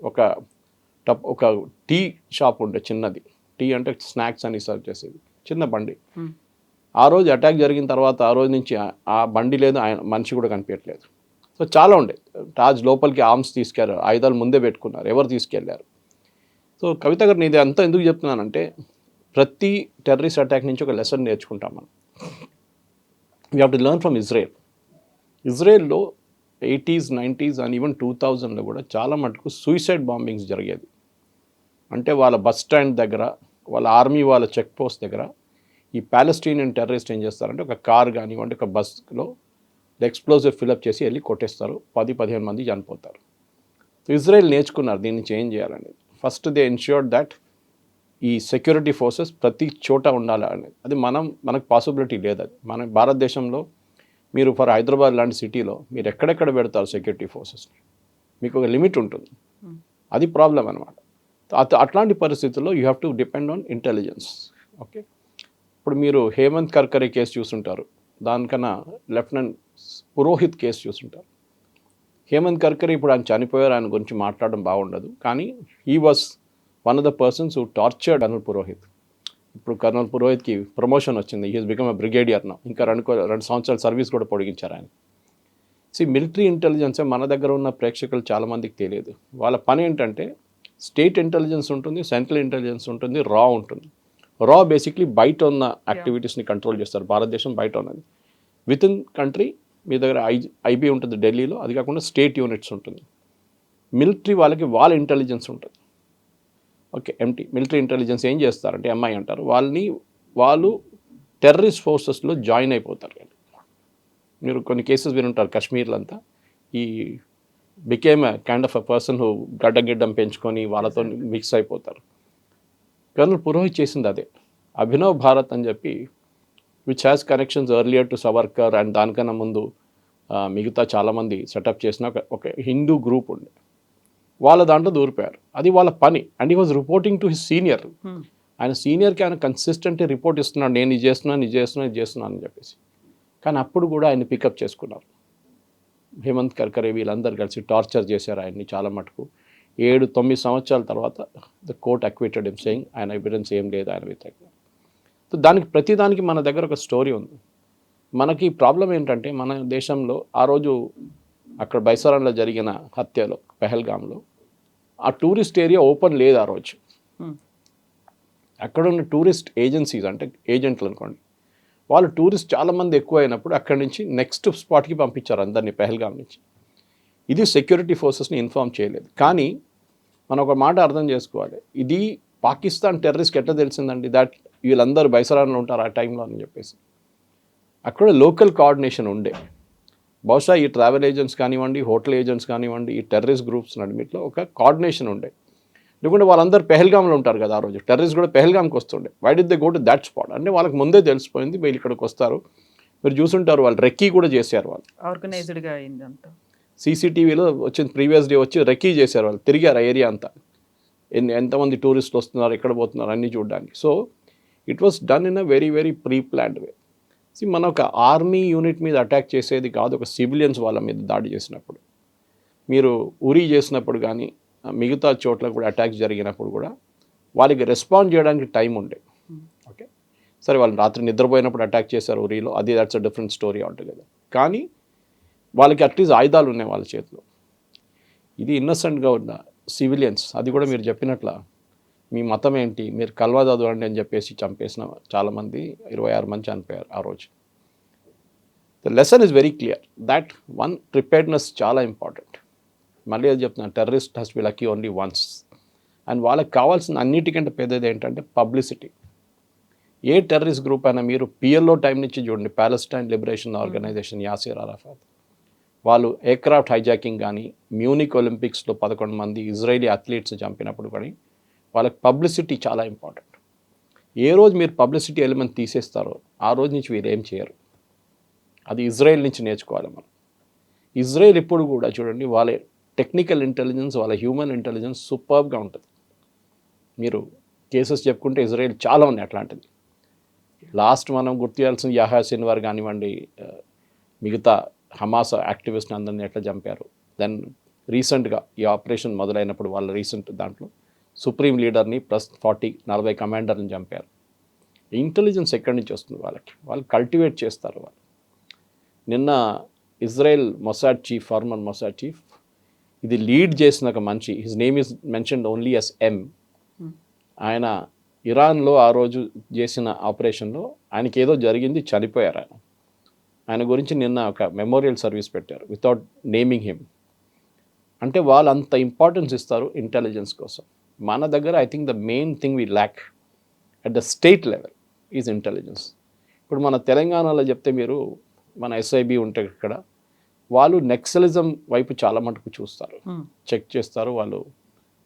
ఒక టీ షాప్ ఉండే, చిన్నది టీ అంటే స్నాక్స్ అని సర్వ్ చేసేది, చిన్న బండి. ఆ రోజు అటాక్ జరిగిన తర్వాత ఆ రోజు నుంచి ఆ బండి లేదు, ఆయన మనిషి కూడా కనిపించట్లేదు. సో చాలా ఉండే. తాజ్ లోపలికి ఆర్మ్స్ తీసుకెళ్ళారు, ఆయుధాలు ముందే పెట్టుకున్నారు, ఎవరు తీసుకెళ్లారు. సో కవిత గారు ఇది అంతా ఎందుకు చెప్తున్నానంటే, ప్రతి టెర్రరిస్ట్ అటాక్ నుంచి ఒక లెసన్ నేర్చుకుంటాం మనం. We have to learn from Israel. ఇజ్రాయెల్లో 80s, 90s అండ్ ఈవెన్ 2000లో కూడా చాలా మటుకు సూసైడ్ బాంబింగ్స్ జరిగేది. అంటే వాళ్ళ బస్ స్టాండ్ దగ్గర, వాళ్ళ ఆర్మీ వాళ్ళ చెక్ పోస్ట్ దగ్గర ఈ ప్యాలెస్టీనియన్ టెర్రరిస్ట్ ఏం చేస్తారంటే ఒక కార్ కానివ్వండి, ఒక బస్లో ఎక్స్ప్లోజివ్ ఫిలప్ చేసి వెళ్ళి కొట్టేస్తారు, 10-15 మంది చనిపోతారు. సో ఇజ్రాయెల్ నేర్చుకున్నారు దీన్ని నుంచి ఏం చేయాలనేది. ఫస్ట్ దే ఎన్ష్యూర్డ్ దట్ ఈ సెక్యూరిటీ ఫోర్సెస్ ప్రతి చోట ఉండాలి అనేది. అది మనకు పాసిబిలిటీ లేదు. అది మన భారతదేశంలో మీరు ఫర్ హైదరాబాద్ లాంటి సిటీలో మీరు ఎక్కడెక్కడ పెడతారు సెక్యూరిటీ ఫోర్సెస్ని, మీకు ఒక లిమిట్ ఉంటుంది. అది ప్రాబ్లం అనమాట. అట్లాంటి పరిస్థితుల్లో you have to depend on intelligence. Okay, ఇప్పుడు మీరు హేమంత్ కర్కరే కేసు చూసుంటారు, దానికన్నా లెఫ్టినెంట్ పురోహిత్ కేసు చూసుంటారు. హేమంత్ కర్కరే ఇప్పుడు ఆయన చనిపోయారు, ఆయన గురించి మాట్లాడడం బాగుండదు, కానీ he was one of the persons who tortured colonel Purohit. ఇప్పుడు కర్నల్ పురోహిత్కి ప్రమోషన్ వచ్చింది, he has become a brigadier now. ఇంకా 2 సంవత్సరాల సర్వీస్ కూడా పొడిగించారు ఆయన. మిలిటరీ ఇంటెలిజెన్సే మన దగ్గర ఉన్న ప్రేక్షకులు చాలామందికి తెలియదు. వాళ్ళ పని ఏంటంటే స్టేట్ ఇంటెలిజెన్స్ ఉంటుంది, సెంట్రల్ ఇంటెలిజెన్స్ ఉంటుంది, రా ఉంటుంది. రా బేసిక్లీ బయట ఉన్న యాక్టివిటీస్ని కంట్రోల్ చేస్తారు. భారతదేశం బయట ఉన్నది. విత్ ఇన్ కంట్రీ మీ దగ్గర ఐబీ ఉంటుంది ఢిల్లీలో, అది కాకుండా స్టేట్ యూనిట్స్ ఉంటుంది. మిలిటరీ వాళ్ళకి వాళ్ళ ఇంటెలిజెన్స్ ఉంటుంది. ఓకే, మిలిటరీ ఇంటెలిజెన్స్ ఏం చేస్తారంటే ఎంఐ అంటారు, వాళ్ళు టెర్రరిస్ట్ ఫోర్సెస్లో జాయిన్ అయిపోతారు. మీరు కొన్ని కేసెస్ వినుంటారు, కాశ్మీర్లో అంతా he became kind of a person who గడ్డం పెంచుకొని వాళ్ళతో మిక్స్ అయిపోతారు. కర్నల్ పురోహిత్ చేసింది అదే. అభినవ్ భారత్ అని చెప్పి which has connections earlier to Savarkar and దానికన్నా ముందు మిగతా చాలామంది సెటప్ చేసిన ఒక హిందూ గ్రూప్ ఉండే, వాళ్ళ దాంట్లో దూరిపోయారు. అది వాళ్ళ పని. And he was reporting to his senior. ఆయన సీనియర్కి ఆయన కన్సిస్టెంట్గా రిపోర్ట్ ఇస్తున్నాడు, నేను ఇది చేస్తున్నాను అని చెప్పేసి. కానీ అప్పుడు కూడా ఆయన పికప్ చేసుకున్నారు. హేమంత్ కర్కరే వీళ్ళందరూ కలిసి టార్చర్ చేశారు ఆయన్ని చాలా మటుకు. 7-9 సంవత్సరాల తర్వాత the court acquitted him saying ఆయన ఎవిడెన్స్ ఏం లేదు ఆయన వ్యతిరేకంగా. సో ప్రతిదానికి మన దగ్గర ఒక స్టోరీ ఉంది. మనకి ప్రాబ్లం ఏంటంటే మన దేశంలో ఆ రోజు అక్కడ బైసారాన్లో జరిగిన హత్యలో పెహల్గాంలో ఆ టూరిస్ట్ ఏరియా ఓపెన్ లేదు ఆ రోజు. అక్కడ ఉన్న టూరిస్ట్ ఏజెన్సీస్ అంటే ఏజెంట్లు అనుకోండి, వాళ్ళు టూరిస్ట్ చాలామంది ఎక్కువ అయినప్పుడు అక్కడి నుంచి నెక్స్ట్ స్పాట్కి పంపించారు అందరినీ పెహల్గాం నుంచి. ఇది సెక్యూరిటీ ఫోర్సెస్ని ఇన్ఫార్మ్ చేయలేదు. కానీ మనం ఒక మాట అర్థం చేసుకోవాలి, ఇది పాకిస్తాన్ టెర్రరిస్ట్కి ఎట్లా తెలిసిందండి దట్ వీళ్ళందరూ బైసరాన్లో ఉంటారు ఆ టైంలో అని చెప్పేసి. అక్కడ లోకల్ కోఆర్డినేషన్ ఉండే. బహుశా ఈ ట్రావెల్ ఏజెంట్స్ కానివ్వండి, హోటల్ ఏజెంట్స్ కానివ్వండి, ఈ టెర్రరిస్ట్ గ్రూప్స్ నడిమిట్లో ఒక కోఆర్డినేషన్ ఉండే. ఎందుకంటే వాళ్ళందరూ పెహల్గాంలో ఉంటారు కదా ఆ రోజు, టెర్రరిస్ట్ కూడా పెహల్గాంకి వస్తుండే. Why did they go to that spot అంటే వాళ్ళకి ముందే తెలిసిపోయింది వీళ్ళు ఇక్కడికి వస్తారు. మీరు చూసుంటారు, వాళ్ళు రెక్కీ కూడా చేశారు. వాళ్ళు ఆర్గనైజ్డ్గా అయింది అంతా. సీసీటీవీలో వచ్చింది, ప్రీవియస్ డే వచ్చి రెక్కీ చేశారు, వాళ్ళు తిరిగారు ఆ ఏరియా అంతా, ఎంతమంది టూరిస్టులు వస్తున్నారు, ఎక్కడ పోతున్నారు అన్నీ చూడడానికి. So it was done in a very very pre planned way. మన ఒక ఆర్మీ యూనిట్ మీద అటాక్ చేసేది కాదు, ఒక సివిలియన్స్ వాళ్ళ మీద దాడి చేసినప్పుడు. మీరు ఉరీ చేసినప్పుడు కానీ మిగతా చోట్ల కూడా అటాక్స్ జరిగినప్పుడు కూడా వాళ్ళకి రెస్పాండ్ చేయడానికి టైం ఉండే. ఓకే, సరే వాళ్ళు రాత్రి నిద్రపోయినప్పుడు అటాక్ చేశారు ఉరీలో, అది that's a different story altogether. కానీ వాళ్ళకి అట్లీస్ట్ ఆయుధాలు ఉన్నాయి వాళ్ళ చేతిలో. ఇది ఇన్నసెంట్గా ఉన్న సివిలియన్స్, అది కూడా మీరు చెప్పినట్ల మీ మతం ఏంటి, మీరు కల్వా చదవండి అని చెప్పేసి చంపేసిన చాలామంది 26 మంది చనిపోయారు ఆ రోజు. The lesson is very clear that one, preparedness చాలా ఇంపార్టెంట్. మళ్ళీ అది చెప్తున్నాను, terrorist has B lucky only once. And వాళ్ళకి కావాల్సిన అన్నిటికంటే పెద్దది ఏంటంటే పబ్లిసిటీ. ఏ టెర్రరిస్ట్ గ్రూప్ అయినా మీరు పిఎల్ఓ టైం నుంచి చూడండి, Palestine liberation organization, Yasser Arafat, వాళ్ళు ఎయిర్క్రాఫ్ట్ హైజాకింగ్ కానీ, మ్యూనిక్ ఒలింపిక్స్లో 11 మంది ఇజ్రాయిలీ అథ్లీట్స్ చంపినప్పుడు కానీ వాళ్ళకి పబ్లిసిటీ చాలా ఇంపార్టెంట్. ఏ రోజు మీరు పబ్లిసిటీ ఎలిమెంట్ తీసేస్తారో ఆ రోజు నుంచి మీరు ఏం చేయరు. అది ఇజ్రాయెల్ నుంచి నేర్చుకోవాలి మనం. ఇజ్రాయెల్ ఎప్పుడు కూడా చూడండి, వాళ్ళ టెక్నికల్ ఇంటెలిజెన్స్, వాళ్ళ హ్యూమన్ ఇంటెలిజెన్స్ సూపర్గా ఉంటుంది. మీరు కేసెస్ చెప్పుకుంటే ఇజ్రాయెల్ చాలా ఉన్నాయి అట్లాంటిది. లాస్ట్ మనం గుర్తు చేయాల్సిన యహ్యా సిన్వార్ కానివ్వండి, మిగతా హమాస్ యాక్టివిస్ట్ అందరినీ ఎట్లా చంపారు. దెన్ రీసెంట్గా ఈ ఆపరేషన్ మొదలైనప్పుడు వాళ్ళ రీసెంట్ దాంట్లో సుప్రీం లీడర్ని ప్లస్ 40-40 కమాండర్ని చంపారు. ఇంటెలిజెన్స్ ఎక్కడి నుంచి వస్తుంది వాళ్ళకి? వాళ్ళు కల్టివేట్ చేస్తారు వాళ్ళు. నిన్న Israel Mossad chief, farmer Mossad chief, ఇది లీడ్ చేసిన ఒక మనిషి, his name is mentioned only S M. ఆయన ఇరాన్లో ఆ రోజు చేసిన ఆపరేషన్లో ఆయనకి ఏదో జరిగింది, చనిపోయారు ఆయన. ఆయన గురించి నిన్న ఒక మెమోరియల్ సర్వీస్ పెట్టారు వితౌట్ నేమింగ్ హిమ్. అంటే వాళ్ళు అంత ఇంపార్టెన్స్ ఇస్తారు ఇంటెలిజెన్స్ కోసం. మన దగ్గర I think the main thing we lakh at the state level is intelligence. ఇప్పుడు మన తెలంగాణలో చెప్తే మీరు, మన ఎస్ఐబి ఉంటే ఇక్కడ, వాళ్ళు నెక్సలిజం వైపు చాలా మటుకు చూస్తారు, చెక్ చేస్తారు,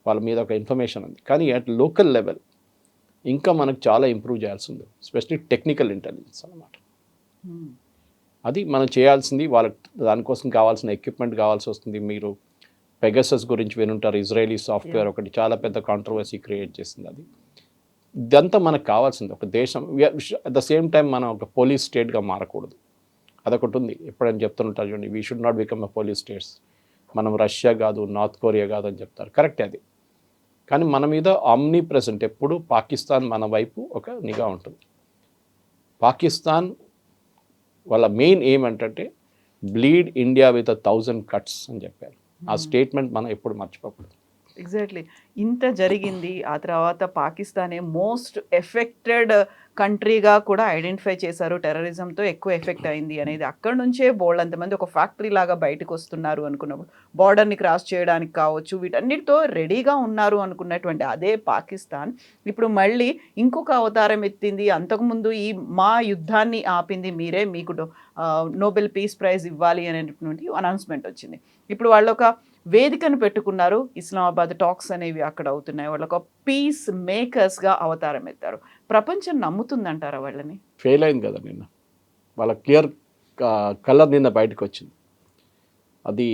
వాళ్ళ మీద ఒక ఇన్ఫర్మేషన్ ఉంది. కానీ అట్ లోకల్ లెవెల్ ఇంకా మనకు చాలా ఇంప్రూవ్ చేయాల్సి ఉంది, ఎస్పెషలీ టెక్నికల్ ఇంటెలిజెన్స్ అన్నమాట. అది మనం చేయాల్సింది. వాళ్ళకి దానికోసం కావాల్సిన ఎక్విప్మెంట్ కావాల్సి వస్తుంది. మీరు పెగసస్ గురించి వినుంటారు, ఇజ్రాయలీ సాఫ్ట్వేర్ ఒకటి చాలా పెద్ద కాంట్రవర్సీ క్రియేట్ చేసింది. అది ఇదంతా మనకు కావాల్సింది. ఒక దేశం అట్ ద సేమ్ టైం మనం ఒక పోలీస్ స్టేట్గా మారకూడదు. అదొకటి ఉంది, ఎప్పుడైనా చెప్తుంటారు చూడండి, we should not become a police states. మనం రష్యా కాదు, నార్త్ కొరియా కాదు అని చెప్తారు, కరెక్టే అది. కానీ మన మీద ఆమ్నీ ప్రెసెంట్ ఎప్పుడు పాకిస్తాన్ మన వైపు ఒక నిఘా ఉంటుంది. పాకిస్తాన్ వాళ్ళ మెయిన్ ఏం ఏంటంటే బ్లీడ్ ఇండియా విత్ 1000 cuts అని చెప్పారు. ఆ స్టేట్మెంట్ మనం ఎప్పుడు మర్చిపోకూడదు. ఎగ్జాక్ట్లీ. ఇంత జరిగింది, ఆ తర్వాత పాకిస్తానే మోస్ట్ ఎఫెక్టెడ్ కంట్రీగా కూడా ఐడెంటిఫై చేశారు, టెర్రరిజంతో ఎక్కువ ఎఫెక్ట్ అయింది అనేది. అక్కడి నుంచే బోల్డ్ అంతమంది ఒక ఫ్యాక్టరీ లాగా బయటకు వస్తున్నారు అనుకున్నప్పుడు, బార్డర్ని క్రాస్ చేయడానికి కావచ్చు, వీటన్నిటితో రెడీగా ఉన్నారు అనుకున్నటువంటి అదే పాకిస్తాన్ ఇప్పుడు మళ్ళీ ఇంకొక అవతారం ఎత్తింది. అంతకుముందు ఈ మా యుద్ధాన్ని ఆపింది మీరే, మీకు నోబెల్ పీస్ ప్రైజ్ ఇవ్వాలి అనేటువంటి అనౌన్స్మెంట్ వచ్చింది. ఇప్పుడు వాళ్ళు ఒక వేదికను పెట్టుకున్నారు, ఇస్లామాబాద్ టాక్స్ అనేవి అక్కడ అవుతున్నాయి. వాళ్ళు ఒక పీస్ మేకర్స్గా అవతారం ఎత్తారు. ప్రపంచం నమ్ముతుందంటారా వాళ్ళని? ఫెయిల్ అయింది కదా నిన్న, వాళ్ళ క్లియర్ కలర్ నిన్న బయటకు వచ్చింది. అది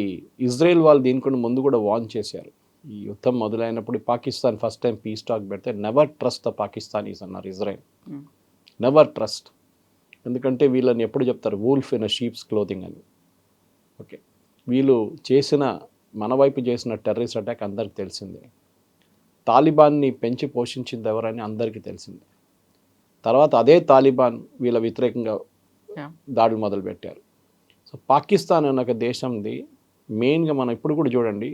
ఇజ్రాయెల్ వాళ్ళు దీనికన్నా ముందు కూడా వార్న్ చేశారు. ఈ యుద్ధం మొదలైనప్పుడు Pakistan first time peace talk పెడితే నెవర్ ట్రస్ట్ ద పాకిస్తానీస్ అన్నారు ఇజ్రాయెల్. Never trust. ఎందుకంటే వీళ్ళని ఎప్పుడు చెప్తారు, wolf in a sheep's clothing అని. ఓకే, వీళ్ళు చేసిన, మన వైపు చేసిన టెర్రరిస్ట్ అటాక్ అందరికి తెలిసిందే. తాలిబాన్ని పెంచి పోషించింది ఎవరని అందరికీ తెలిసిందే. తర్వాత అదే తాలిబాన్ వీళ్ళ వ్యతిరేకంగా దాడులు మొదలుపెట్టారు. సో పాకిస్తాన్ అనే ఒక దేశంది మెయిన్గా మనం ఇప్పుడు కూడా చూడండి,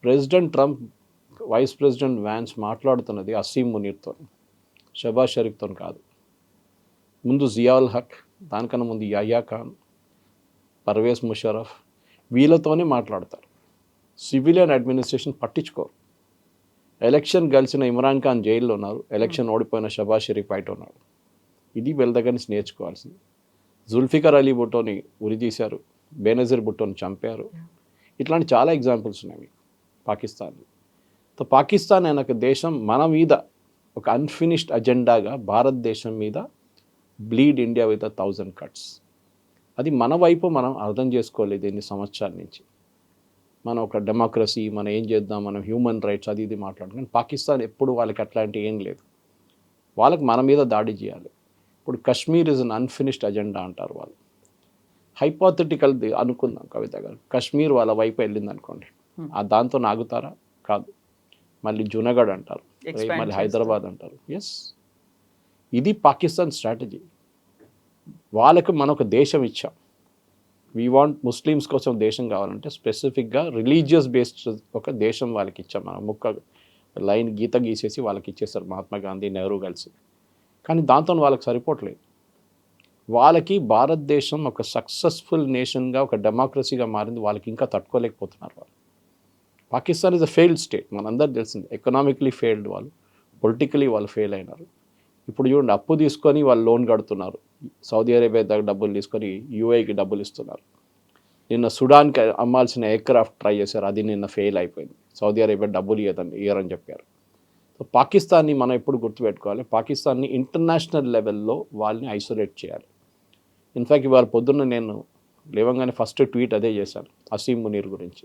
president Trump, vice president Vance మాట్లాడుతున్నది అసీం మునీర్తో, షబాజ్ షరీఫ్తో కాదు. ముందు జియాउल హక్, దానికన్నా ముందు యహ్యా ఖాన్, పర్వేజ్ ముషర్రఫ్, వీళ్ళతోనే మాట్లాడతారు. సివిలియన్ అడ్మినిస్ట్రేషన్ పట్టించుకోరు. ఎలక్షన్ గెలిచిన ఇమ్రాన్ ఖాన్ జైల్లో ఉన్నారు, ఎలక్షన్ ఓడిపోయిన షబాజ్ షరీఫ్ బయట ఉన్నారు. ఇది వీళ్ళ దగ్గర నుంచి నేర్చుకోవాల్సింది. జుల్ఫికర్ అలీ భుట్టోని ఉరితీశారు, బేనజీర్ భుట్టోని చంపారు. ఇట్లాంటి చాలా ఎగ్జాంపుల్స్ ఉన్నాయి మీకు పాకిస్తాన్లో. సో పాకిస్తాన్ అనే ఒక దేశం మన మీద ఒక అన్ఫినిష్డ్ అజెండాగా భారతదేశం మీద బ్లీడ్ ఇండియా విత్ 1000 cuts. అది మన వైపు మనం అర్థం చేసుకోలేదు ఎన్ని సంవత్సరాల నుంచి. మనం ఒక డెమోక్రసీ, మనం ఏం చేద్దాం, మనం హ్యూమన్ రైట్స్ అది ఇది మాట్లాడుకుని, పాకిస్తాన్ ఎప్పుడు వాళ్ళకి అట్లాంటి ఏం లేదు. వాళ్ళకి మన మీద దాడి చేయాలి. ఇప్పుడు Kashmir is an unfinished agenda అంటారు వాళ్ళు. హైపోథెటికల్ అనుకుందాం కవిత గారు, కశ్మీర్ వాళ్ళ వైపు వెళ్ళింది అనుకోండి, ఆ దాంతో ఆగుతారా? కాదు. మళ్ళీ జునగఢ్ అంటారు, మళ్ళీ హైదరాబాద్ అంటారు. ఎస్, ఇది పాకిస్తాన్ స్ట్రాటజీ. వాళ్ళకు మనం ఒక దేశం ఇచ్చాం. వీ వాంట్ ముస్లిమ్స్ కోసం దేశం కావాలంటే స్పెసిఫిక్గా రిలీజియస్ బేస్డ్ ఒక దేశం వాళ్ళకి ఇచ్చాం. మనం ముక్క లైన్ గీత గీసేసి వాళ్ళకి ఇచ్చేస్తారు మహాత్మా గాంధీ, నెహ్రూ కలిసి. కానీ దాంతో వాళ్ళకి సరిపోవట్లేదు. వాళ్ళకి భారతదేశం ఒక సక్సెస్ఫుల్ నేషన్గా, ఒక డెమోక్రసీగా మారింది, వాళ్ళకి ఇంకా తట్టుకోలేకపోతున్నారు వాళ్ళు. Pakistan is a failed state, మనందరూ తెలిసింది. ఎకనామికలీ ఫెయిల్డ్ వాళ్ళు, పొలిటికలీ వాళ్ళు ఫెయిల్ అయినారు. ఇప్పుడు చూడండి, అప్పు తీసుకొని వాళ్ళు లోన్ కడుతున్నారు. సౌదీ అరేబియా దగ్గర డబ్బులు తీసుకొని యూఏకి డబ్బులు ఇస్తున్నారు. నిన్న సుడాన్కి అమ్మాల్సిన ఎయిర్క్రాఫ్ట్ ట్రై చేశారు, అది నిన్న ఫెయిల్ అయిపోయింది. సౌదీ అరేబియా డబ్బులు ఇయ్యరని చెప్పారు. సో పాకిస్తాన్ని మనం ఎప్పుడు గుర్తుపెట్టుకోవాలి, పాకిస్తాన్ని ఇంటర్నేషనల్ లెవెల్లో వాళ్ళని ఐసోలేట్ చేయాలి. ఇన్ఫ్యాక్ట్ ఇవాళ పొద్దున్న నేను లేవంగానే ఫస్ట్ ట్వీట్ అదే చేశాను అసీం మునీర్ గురించి.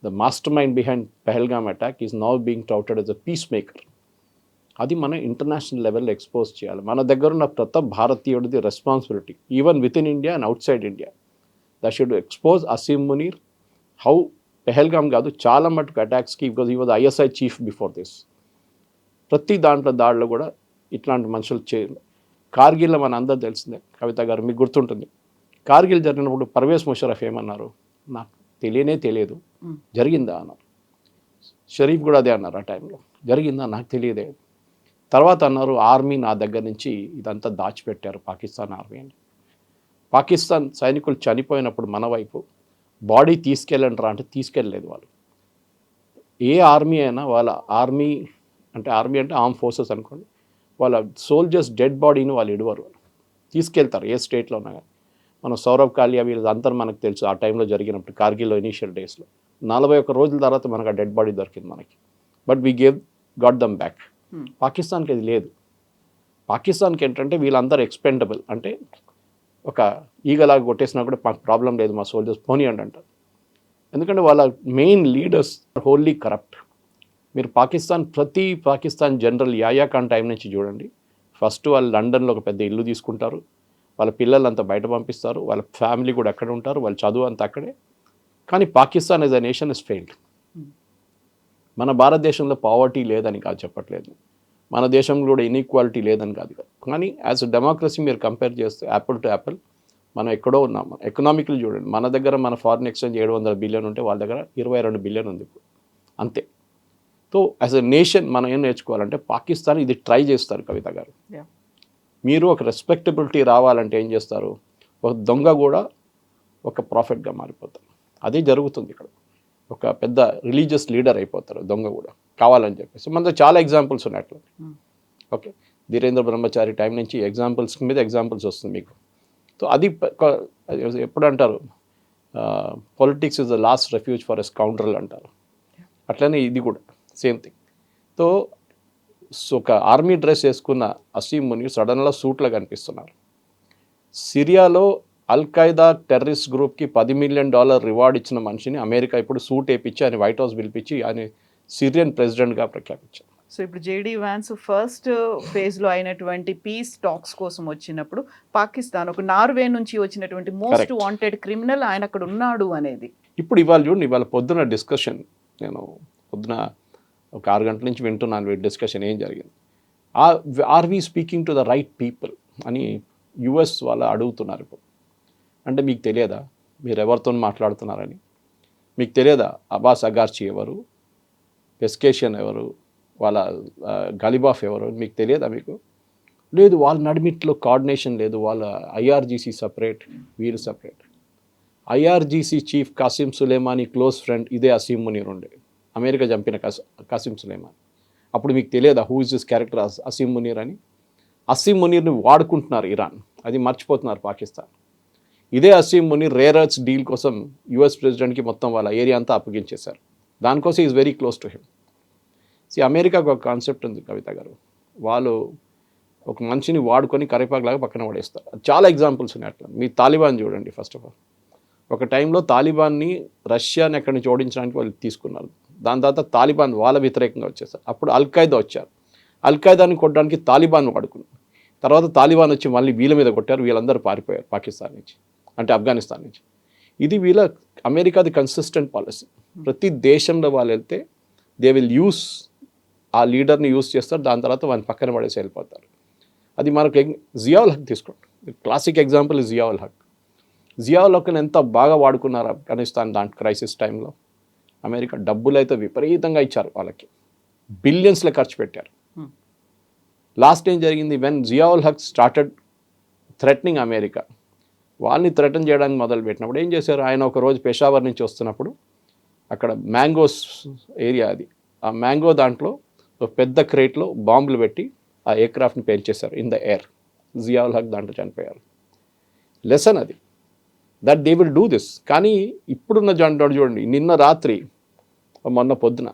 The master mind behind Pahalgam attack is now being touted as a peace maker. అది మనం ఇంటర్నేషనల్ లెవెల్లో ఎక్స్పోజ్ చేయాలి. మన దగ్గర ఉన్న ప్రతి భారతీయుడిది responsibility, even with in India and outside India. That should expose Asim Munir how Pahalgam కాదు, చాలా మటుకు అటాక్స్కి, because he was ISI chief before this. ప్రతి దాడిలో కూడా ఇట్లాంటి మనుషులు చేయాలి. కార్గిల్లో మన అందరూ తెలిసిందే కవిత గారు, మీకు గుర్తుంటుంది. కార్గిల్ జరిగినప్పుడు పర్వేజ్ ముషరఫ్ ఏమన్నారు, నాకు తెలియదు, జరిగిందా అన్నారు. షరీఫ్ కూడా అదే అన్నారు ఆ టైంలో, జరిగిందా నాకు తెలియదే. తర్వాత అన్నారు, ఆర్మీ నా దగ్గర నుంచి ఇదంతా దాచిపెట్టారు, పాకిస్తాన్ ఆర్మీ అని. పాకిస్తాన్ సైనికులు చనిపోయినప్పుడు మన వైపు బాడీ తీసుకెళ్ళండి రా అంటే తీసుకెళ్ళలేదు వాళ్ళు. ఏ ఆర్మీ అయినా వాళ్ళ ఆర్మీ అంటే ఆర్మ్ ఫోర్సెస్ అనుకోండి, వాళ్ళ సోల్జర్స్ డెడ్ బాడీని వాళ్ళు ఇడవరు, తీసుకెళ్తారు ఏ స్టేట్లో ఉన్నా కానీ. మనం సౌరవ్ కాలియా వీళ్ళంతా మనకు తెలుసు ఆ టైంలో జరిగినప్పుడు, కార్గిల్లో ఇనీషియల్ డేస్లో 41 రోజుల తర్వాత మనకు ఆ డెడ్ బాడీ దొరికింది మనకి. But we got dum back. పాకిస్తాన్కి అది లేదు. పాకిస్తాన్కి ఏంటంటే వీళ్ళందరూ ఎక్స్పెండబుల్, అంటే ఒక ఈగలాగా కొట్టేసినా కూడా మాకు ప్రాబ్లం లేదు, మా సోల్జర్స్ పోనీయండి అంటారు. ఎందుకంటే వాళ్ళ మెయిన్ లీడర్స్ హోల్లీ కరప్ట్. మీరు ప్రతి పాకిస్తాన్ జనరల్ యాయా ఖాన్ టైం నుంచి చూడండి, ఫస్ట్ వాళ్ళు లండన్లో ఒక పెద్ద ఇల్లు తీసుకుంటారు, వాళ్ళ పిల్లలంతా బయట పంపిస్తారు, వాళ్ళ ఫ్యామిలీ కూడా అక్కడే ఉంటారు, వాళ్ళ చదువు అంతా అక్కడే. కానీ Pakistan as a nation is failed. మన భారతదేశంలో పావర్టీ లేదని కాదు చెప్పట్లేదు, మన దేశంలో కూడా ఇన్ఈక్వాలిటీ లేదని కాదు. కానీ యాజ్ అ డెమోక్రసీ మీరు కంపేర్ చేస్తే యాపిల్ టు యాపిల్ మనం ఎక్కడో ఉన్నాం. ఎకనామికల్ చూడండి, మన దగ్గర మన ఫారిన్ ఎక్స్చేంజ్ 700 బిలియన్ ఉంటే వాళ్ళ దగ్గర 22 బిలియన్ ఉంది ఇప్పుడు, అంతే. సో యాజ్ అ నేషన్ మనం ఏం నేర్చుకోవాలంటే, పాకిస్తాన్ ఇది ట్రై చేస్తారు కవిత గారు. మీరు ఒక రెస్పెక్టబిలిటీ రావాలంటే ఏం చేస్తారు, ఒక దొంగ కూడా ఒక ప్రాఫిట్గా మారిపోతారు. అదే జరుగుతుంది ఇక్కడ. ఒక పెద్ద రిలీజియస్ లీడర్ అయిపోతారు దొంగ కూడా కావాలని చెప్పేసి. మనతో చాలా ఎగ్జాంపుల్స్ ఉన్నాయి అట్లా. ఓకే, ధీరేంద్ర బ్రహ్మచారి టైం నుంచి ఎగ్జాంపుల్స్ మీద ఎగ్జాంపుల్స్ వస్తుంది మీకు. సో అది ఎప్పుడు అంటారు, politics is the last refuge for a scoundrel అంటారు. అట్లనే ఇది కూడా సేమ్ థింగ్. సో ఒక ఆర్మీ డ్రెస్ వేసుకున్న అసీం మునీర్ సడన్గా సూట్లో కనిపిస్తున్నారు. సిరియాలో అల్ఖైదా టెర్రరిస్ట్ గ్రూప్కి $10 మిలియన్ రివార్డ్ ఇచ్చిన మనిషిని అమెరికా ఇప్పుడు సూట్ వేయించి ఆయన వైట్ హౌస్ పిలిపించి ఆయన సిరియన్ ప్రెసిడెంట్గా ప్రఖ్యాపించారు. సో ఇప్పుడు జేడీ వ్యాన్స్ ఫస్ట్ ఫేజ్లో అయినటువంటి పీస్ టాక్స్ కోసం వచ్చినప్పుడు పాకిస్తాన్ ఒక నార్వే నుంచి వచ్చినటువంటి మోస్ట్ వాంటెడ్ క్రిమినల్ ఆయన అక్కడ ఉన్నాడు అనేది. ఇప్పుడు ఇవాళ చూడండి, ఇవాళ పొద్దున డిస్కషన్, నేను పొద్దున ఒక 6 గంటల నుంచి వింటున్నాను డిస్కషన్ ఏం జరిగింది. Are we speaking to the right people అని యుఎస్ వాళ్ళు అడుగుతున్నారు ఇప్పుడు. అంటే మీకు తెలియదా మీరు ఎవరితో మాట్లాడుతున్నారని? మీకు తెలియదా అబ్బాస్ అగార్చి ఎవరు, పెస్కేషియన్ ఎవరు, వాళ్ళ గలిబాఫ్ ఎవరు మీకు తెలియదా? మీకు లేదు. వాళ్ళ నడిమిట్లో కోఆర్డినేషన్ లేదు. వాళ్ళ ఐఆర్జీసీ సపరేట్, వీరు separate. IRGC chief Qasem Soleimani close friend ఇదే అసీం మునీర్ ఉండే, అమెరికా చంపిన కాసిం సులేమానీ. అప్పుడు మీకు తెలియదా who is this character Asim Munir అని? అసీం మునీర్ని వాడుకుంటున్నారు ఇరాన్, అది మర్చిపోతున్నారు పాకిస్తాన్. ఇదే Asim Munir rare earths deal కోసం యుఎస్ ప్రెసిడెంట్కి మొత్తం వాళ్ళ ఏరియా అంతా అప్పగించేశారు. దానికోసం is very close to him. అమెరికాకు ఒక కాన్సెప్ట్ ఉంది కవిత గారు, వాళ్ళు ఒక మనిషిని వాడుకొని కరివేపాకులాగా పక్కన పడేస్తారు. చాలా ఎగ్జాంపుల్స్ ఉన్నాయి అట్లా. మీ తాలిబాన్ చూడండి. ఫస్ట్ ఆఫ్ ఆల్ ఒక టైంలో తాలిబాన్ని రష్యాని ఎక్కడి నుంచి ఓడించడానికి వాళ్ళు తీసుకున్నారు. దాని తర్వాత తాలిబాన్ వాళ్ళ వ్యతిరేకంగా వచ్చేసారు. అప్పుడు అల్ఖైదా వచ్చారు. అల్ఖైదాని కొట్టడానికి తాలిబాన్ వాడుకున్నారు. తర్వాత తాలిబాన్ వచ్చి మళ్ళీ వీళ్ళ మీద కొట్టారు, వీళ్ళందరూ పారిపోయారు పాకిస్తాన్ నుంచి, అంటే ఆఫ్ఘనిస్తాన్ నుంచి. ఇది వీళ్ళ అమెరికాది కన్సిస్టెంట్ పాలసీ. ప్రతి దేశంలో వాళ్ళు వెళ్తే దే విల్ యూస్ ఆ లీడర్ని యూస్ చేస్తారు, దాని తర్వాత వాళ్ళని పక్కన పడేసి వెళ్ళిపోతారు. అది మనకు జియావుల్ హక్ తీసుకోండి, క్లాసిక్ ఎగ్జాంపుల్ జియావుల్ హక్. జియావుల్ హక్ని ఎంత బాగా వాడుకున్నారు ఆఫ్ఘనిస్తాన్ దాంట్ క్రైసిస్ టైంలో. అమెరికా డబ్బులు అయితే విపరీతంగా ఇచ్చారు వాళ్ళకి, బిలియన్స్లో ఖర్చు పెట్టారు. లాస్ట్ ఏం జరిగింది, when Ziaul Haq started threatening America, వాళ్ళని థ్రెటన్ చేయడానికి మొదలుపెట్టినప్పుడు ఏం చేశారు, ఆయన ఒక రోజు పెషావర్ నుంచి వస్తున్నప్పుడు అక్కడ మ్యాంగోస్ ఏరియా అది, ఆ మ్యాంగో దాంట్లో ఒక పెద్ద క్రేట్లో బాంబులు పెట్టి ఆ ఎయిర్క్రాఫ్ట్ని పేల్చేశారు in the air. Ziaul Haq దాంట్లో చనిపోయారు. లెసన్ అది, that they will do this. కానీ ఇప్పుడున్న జంట చూడండి, నిన్న రాత్రి మొన్న పొద్దున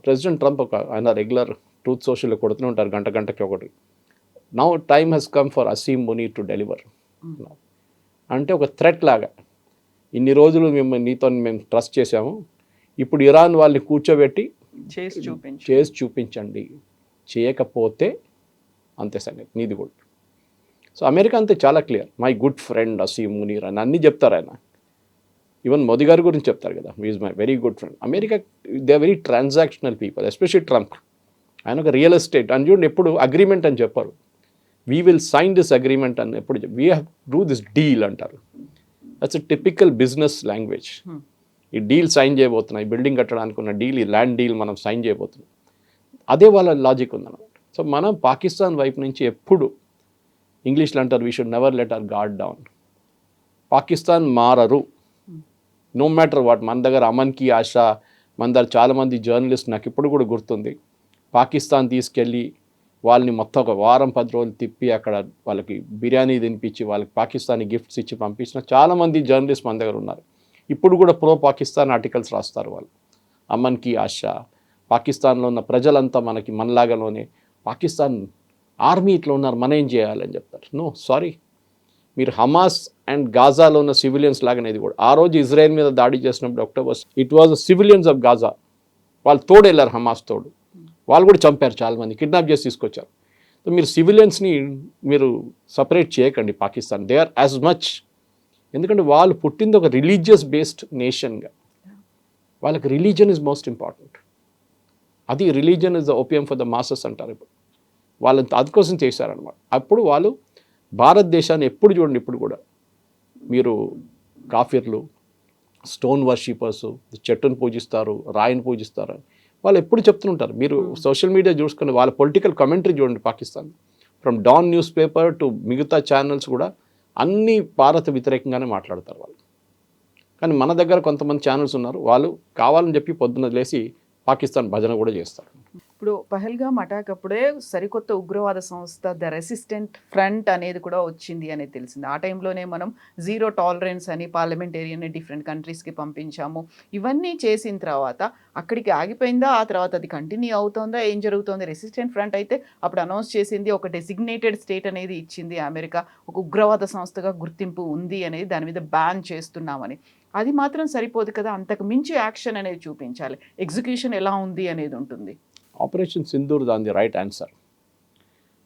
ప్రెసిడెంట్ ట్రంప్ ఆయన రెగ్యులర్ ట్రూత్ సోషల్లో కొడుతూనే ఉంటారు గంటకి ఒకటి. Now time he's come for Asim Munir to deliver. అంటే ఒక థ్రెట్ లాగా, ఇన్ని రోజులు నీతో మేము ట్రస్ట్ చేసాము, ఇప్పుడు ఇరాన్ వాళ్ళని కూర్చోబెట్టి చేసి చూపించండి, చేయకపోతే అంతే సంగతి నీది కూడా. సో అమెరికా అంతే చాలా clear, my good friend Asim Munir అని అన్నీ చెప్తారు ఆయన. ఈవెన్ మోదీ గారి గురించి చెప్తారు కదా, is my very good friend. America they are very transactional people, especially Trump. ఆయన ఒక రియల్ ఎస్టేట్ అని చూడండి, ఎప్పుడు అగ్రిమెంట్ అని చెప్పారు, we will sign this agreement అని ఎప్పుడు, we have do this deal అంటారు. That's a typical business language. ఈ డీల్ సైన్ చేయబోతున్నాయి, బిల్డింగ్ కట్టడానికి ఉన్న డీల్, ఈ ల్యాండ్ డీల్ మనం సైన్ చేయబోతున్నాం, అదే వాళ్ళ లాజిక్ ఉందన్నమాట. సో మనం పాకిస్తాన్ వైపు నుంచి ఎప్పుడు ఇంగ్లీష్లో అంటారు, we should never let our guard down. Pakistan మారరు, నో మ్యాటర్ వాట్. మన దగ్గర అమన్ కి ఆశా, మన దగ్గర చాలామంది జర్నలిస్ట్, నాకు ఇప్పుడు కూడా గుర్తుంది, పాకిస్తాన్ తీసుకెళ్ళి వాళ్ళని మొత్తం ఒక వారం 10 రోజులు తిప్పి అక్కడ వాళ్ళకి బిర్యానీ తినిపించి వాళ్ళకి పాకిస్తానీ గిఫ్ట్స్ ఇచ్చి పంపించిన చాలామంది జర్నలిస్ట్ మన దగ్గర ఉన్నారు. ఇప్పుడు కూడా ప్రో పాకిస్తాన్ ఆర్టికల్స్ రాస్తారు వాళ్ళు. అమన్ కి ఆశా, పాకిస్తాన్లో ఉన్న ప్రజలంతా మనలాగానే పాకిస్తాన్ ఆర్మీ ఇట్లా ఉన్నారు, మనం ఏం చేయాలని చెప్తారు. నో సారీ, మీరు హమాస్ అండ్ గాజాలో ఉన్న సివిలియన్స్ లాగానే ఇది కూడా. ఆ రోజు ఇజ్రాయెల్ మీద దాడి చేసినప్పుడు October, it was civilians of Gaza, వాళ్ళు తోడు వెళ్ళారు, హమాస్ తోడు, వాళ్ళు కూడా చంపారు చాలామంది, కిడ్నాప్ చేసి తీసుకొచ్చారు. సో మీరు సివిలియన్స్ని మీరు సపరేట్ చేయకండి Pakistan, they are as much. ఎందుకంటే వాళ్ళు పుట్టింది ఒక రిలీజియస్ బేస్డ్ నేషన్గా, వాళ్ళకి రిలీజన్ ఇస్ మోస్ట్ ఇంపార్టెంట్. అది religion is the opium for the masses అంటారు. ఇప్పుడు వాళ్ళని అందుకోసం చేశారనమాట. అప్పుడు వాళ్ళు భారతదేశాన్ని ఎప్పుడు చూడండి, ఇప్పుడు కూడా మీరు కాఫిర్లు, స్టోన్ వర్షిపర్స్, చెట్టును పూజిస్తారు, రాయిని పూజిస్తారు, వాళ్ళు ఎప్పుడు చెప్తుంటారు. మీరు సోషల్ మీడియా చూసుకుని వాళ్ళ పొలిటికల్ కమెంటరీ చూడండి Pakistan, from Dawn news paper to మిగతా ఛానల్స్ కూడా అన్నీ భారత వ్యతిరేకంగానే మాట్లాడతారు వాళ్ళు. కానీ మన దగ్గర కొంతమంది ఛానల్స్ ఉన్నారు, వాళ్ళు కావాలని చెప్పి పొద్దున్న లేసి పాకిస్తాన్ భజన కూడా చేస్తారు. ఇప్పుడు పహల్గామ్ అటాక్ అప్పుడే సరికొత్త ఉగ్రవాద సంస్థ ద రెసిస్టెంట్ ఫ్రంట్ అనేది కూడా వచ్చింది అనేది తెలిసింది. ఆ టైంలోనే మనం జీరో టాలరెన్స్ అని పార్లమెంటేరియన్ని డిఫరెంట్ కంట్రీస్కి పంపించాము. ఇవన్నీ చేసిన తర్వాత అక్కడికి ఆగిపోయిందా, ఆ తర్వాత అది కంటిన్యూ అవుతుందా, ఏం జరుగుతుంది? రెసిస్టెంట్ ఫ్రంట్ అయితే అప్పుడు అనౌన్స్ చేసింది, ఒక డెసిగ్నేటెడ్ స్టేట్ అనేది ఇచ్చింది అమెరికా, ఒక ఉగ్రవాద సంస్థగా గుర్తింపు ఉంది అనేది, దాని మీద బ్యాన్ చేస్తున్నామని. అది మాత్రం సరిపోదు కదా, అంతకు మించి యాక్షన్ అనేది చూపించాలి. ఎగ్జిక్యూషన్ ఎలా ఉంది అనేది ఉంటుంది. ఆపరేషన్ సింధూర్ దాని రైట్ ఆన్సర్.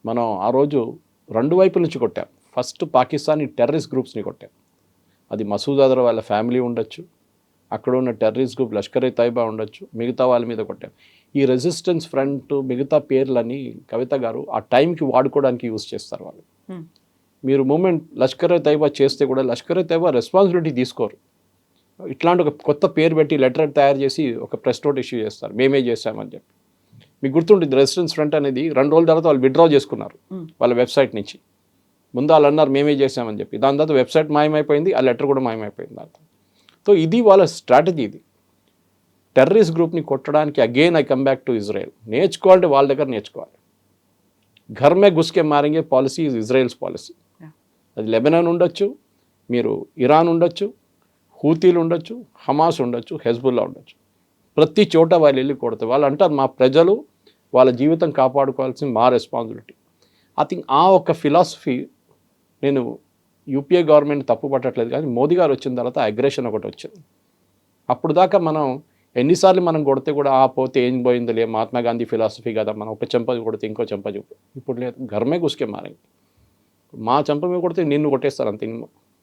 మనం ఆ రోజు 2 వైపుల నుంచి కొట్టాం. ఫస్ట్ పాకిస్తానీ టెర్రరిస్ట్ గ్రూప్స్ని కొట్టాం. అది మసూద్ అజర్ వాళ్ళ ఫ్యామిలీ ఉండొచ్చు, అక్కడ ఉన్న టెర్రరిస్ట్ గ్రూప్ లష్కర్ ఏ తైబా ఉండొచ్చు, మిగతా వాళ్ళ మీద కొట్టాం. ఈ రెసిస్టెన్స్ ఫ్రంట్ మిగతా పేర్లని కవిత గారు ఆ టైంకి వాడుకోవడానికి యూజ్ చేస్తారు వాళ్ళు. మీరు మూమెంట్ లష్కర్ ఏ తైబా చేస్తే కూడా లష్కర్ ఏ తైబా రెస్పాన్సిబిలిటీ తీసుకోరు. ఇట్లాంటి ఒక కొత్త పేరు పెట్టి లెటర్ తయారు చేసి ఒక ప్రెస్ నోట్ ఇష్యూ చేస్తారు, మేమే చేశామని చెప్పి. మీకు గుర్తుంటుంది, రెసిస్టెన్స్ ఫ్రంట్ అనేది 2 రోజుల తర్వాత వాళ్ళు విత్డ్రా చేసుకున్నారు వాళ్ళ వెబ్సైట్ నుంచి. ముందు వాళ్ళు అన్నారు మేమే చేశామని చెప్పి, దాని తర్వాత వెబ్సైట్ మాయమైపోయింది, ఆ లెటర్ కూడా మాయమైపోయింది దాంతో. సో ఇది వాళ్ళ స్ట్రాటజీ. ఇది టెర్రరిస్ట్ గ్రూప్ని కొట్టడానికి again I come back to Israel. నేర్చుకోవాలంటే వాళ్ళ దగ్గర నేర్చుకోవాలి. ఘర్ మే ఘుస్కే మారేంగే పాలసీ ఇస్ ఇజ్రాయెల్స్ పాలసీ. అది లెబనాన్ ఉండొచ్చు, మీరు ఇరాన్ ఉండొచ్చు, హూతీలు ఉండొచ్చు, హమాస్ ఉండొచ్చు, హెజ్బుల్లా ఉండొచ్చు, ప్రతి చోట వాళ్ళు వెళ్ళి కొడతారు. వాళ్ళు అంటారు మా ప్రజలు వాళ్ళ జీవితం కాపాడుకోవాల్సింది మా రెస్పాన్సిబిలిటీ. ఐ థింక్ ఆ ఒక ఫిలాసఫీ, నేను యూపీఏ గవర్నమెంట్ తప్పు పట్టట్లేదు, కానీ మోదీ గారు వచ్చిన తర్వాత అగ్రెషన్ ఒకటి వచ్చింది. అప్పుడు దాకా మనం ఎన్నిసార్లు మనం కొడితే కూడా ఆ పోతే ఏం పోయిందిలే, మహాత్మా గాంధీ ఫిలాసఫీ కదా, మనం ఒక చెంప కొడితే ఇంకో చెంప చూపు. ఇప్పుడు లేదు, ఘర్మే గుస్కే మారే. మా చెంప మీద కొడితే నిన్ను కొట్టేస్తారు అంతే,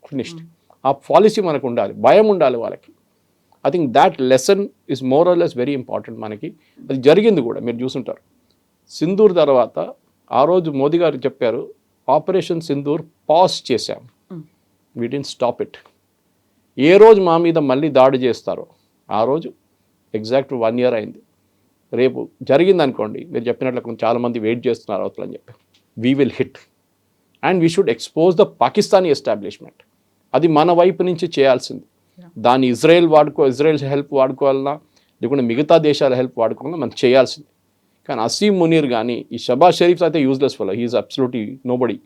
ఫినిష్డ్. ఆ పాలసీ మనకు ఉండాలి, భయం ఉండాలి వాళ్ళకి. I think that lesson is more or less very important మనకి. అది జరిగింది కూడా, మీరు చూసుంటారు. సింధూర్ తర్వాత ఆ రోజు మోదీ గారు చెప్పారు, ఆపరేషన్ సింధూర్ పాజ్ చేశాం, వీ డిడ్ంట్ స్టాప్ ఇట్. ఏ రోజు మా మీద మళ్ళీ దాడి చేస్తారో ఆ రోజు ఎగ్జాక్ట్ 1 year అయింది. రేపు జరిగింది అనుకోండి, మీరు చెప్పినట్లు చాలామంది వెయిట్ చేస్తున్నారు అవతలని చెప్పి, we will hit and we should expose the Pakistani establishment. అది మన వైపు నుంచి చేయాల్సింది. దాన్ని ఇజ్రాయెల్ హెల్ప్ వాడుకోవాలన్నా, లేకుంటే మిగతా దేశాల హెల్ప్ వాడుకోవాలన్నా మనం చేయాల్సింది. కానీ అసీం మునీర్ కానీ ఈ షబాజ్ షరీఫ్ అయితే useless fellow, he's absolutely nobody.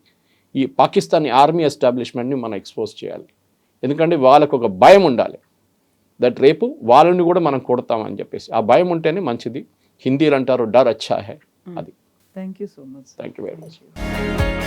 ఈ పాకిస్తానీ ఆర్మీ ఎస్టాబ్లిష్మెంట్ని మనం ఎక్స్పోజ్ చేయాలి. ఎందుకంటే వాళ్ళకు ఒక భయం ఉండాలి, దట్ రేపు వాళ్ళని కూడా మనం కొడతామని చెప్పేసి. ఆ భయం ఉంటేనే మంచిది. హిందీలో అంటారు డర్ అచ్చా హై. అది. Thank you so much. Thank you very much.